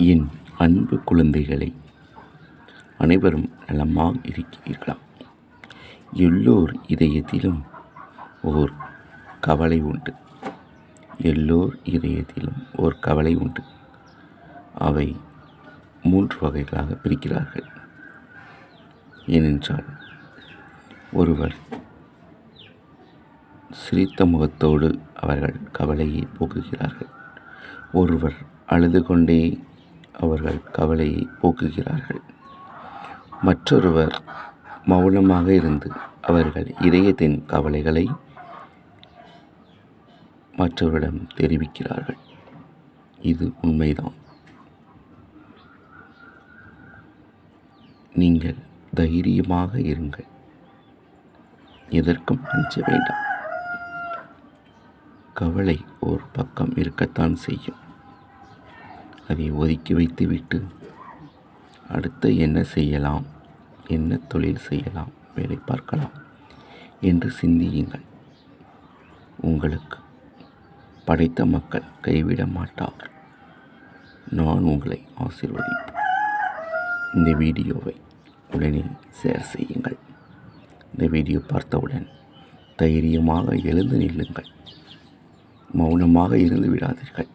என் அன்பு குழந்தைகளை, அனைவரும் நலமாக இருக்கிறீர்களா? எல்லோர் இதயத்திலும் ஓர் கவலை உண்டு. எல்லோர் இதயத்திலும் ஓர் கவலை உண்டு. அவை 3 வகைகளாக பிரிக்கிறார்கள். ஏனென்றால், ஒருவர் சிரித்த முகத்தோடு அவர்கள் கவலையை போக்குகிறார்கள். ஒருவர் அழுது கொண்டே அவர்கள் கவலையை போக்குகிறார்கள். மற்றொருவர் மௌனமாக இருந்து அவர்கள் இதயத்தின் கவலைகளை மற்றவரிடம் தெரிவிக்கிறார்கள். இது உண்மைதான். நீங்கள் தைரியமாக இருங்கள். எதற்கும் அஞ்ச வேண்டாம். கவலை ஒரு பக்கம் இருக்கத்தான் செய்யும். அதை ஒதுக்கி வைத்துவிட்டு அடுத்து என்ன செய்யலாம், என்ன தொழில் செய்யலாம், வேலை பார்க்கலாம் என்று சிந்தியுங்கள். உங்களுக்கு படைத்த மக்கள் கைவிட மாட்டார். நான் உங்களை ஆசீர்வதிப்பேன். இந்த வீடியோவை உடனே ஷேர் செய்யுங்கள். இந்த வீடியோ பார்த்தவுடன் தைரியமாக எழுந்து நில்லுங்கள். மௌனமாக இருந்து விடாதீர்கள்.